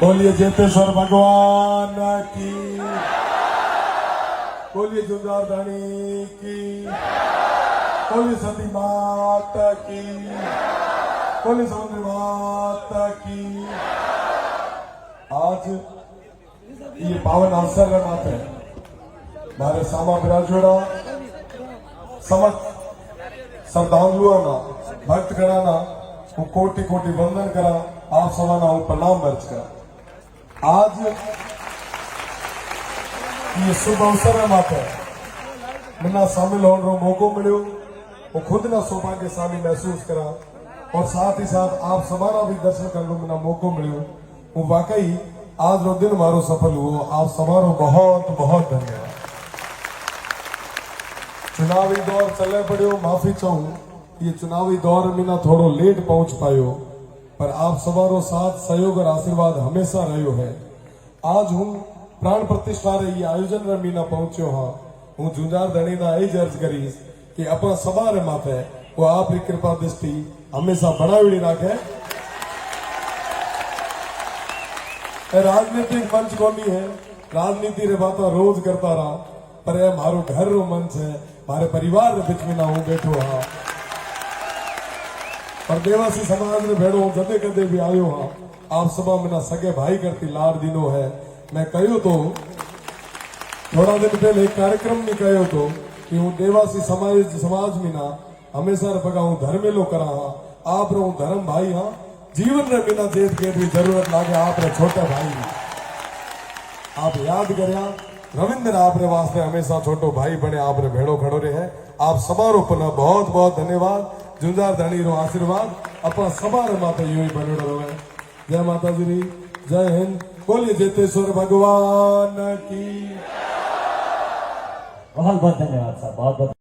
बोलिए जेतेश्वर भगवान की, बोलिए जुंजार धनी की, बोलिए सती माता की, बोलिए समुद्री माता की। आज ये पावन अवसर माथे मारे सामा बिराजोड़ा समस्त श्रद्धालुओं भक्त गणा हूँ कोटि कोटि वंदन करा, आप सवाना हूँ प्रणाम अर्ज करा। आज ये शुभ अवसर माथे मना शामिल होने रो मौको मिलो, वो खुद ना सौभाग्यशाली महसूस करा और साथ ही साथ आप सवाना भी दर्शन करने मना मौको मिलो। वो वाकई आज रो दिन मारो सफल हुओ, आप समारोह बहुत बहुत धन्यवाद। चुनावी दौर चले पड़ो, माफी चाहूं, ये चुनावी दौर में ना थोड़ो लेट पहुंच पायो, पर आप सवारो साथ सहयोग और आशीर्वाद हमेशा रहो है। आज हूँ प्राण प्रतिष्ठा रे ये आयोजन रे मीना पहुंचो हाँ, हूँ जुंजार धनी ना यही अर्ज करीश कि अपना सभा रे माथे वो आपकी कृपा दृष्टि हमेशा बनावी राखे। राजनीतिक मंच कोनी है, राजनीति रे बात रोज करता रहा, पर यह मारो घर रो मंच है, मारे परिवार रे बीच में ना हूं बैठो हाँ। और देवासी समाज में भेड़ो जदे कदे भी आयो हाँ, आप सभा में ना सगे भाई करती लाड़ दिनो है। मैं कहो तो थोड़ा दिन पहले एक कार्यक्रम में कहो तो कि हूँ देवासी समाज में ना हमेशा बगा हूँ धर्मेलो करा हाँ, आप रो धर्म भाई हाँ, जीवन रे बिना जेत के भी जरूरत लागे आप रे छोटे भाई। आप याद करया रविंद्र आप रे वास्ते हमेशा छोटो भाई बने, आप रे भेड़ो खड़ो रे है। आप समारोह पुनः बहुत बहुत धन्यवाद। जुंजार धनी रो आशीर्वाद अपना समारोह माता यूं ही बनेड़ो रहे। जय माता जी, जय हिंद। बोलिए जेतेश्वर भगवान की। बहुत बहुत धन्यवाद साहब, बहुत बहुत।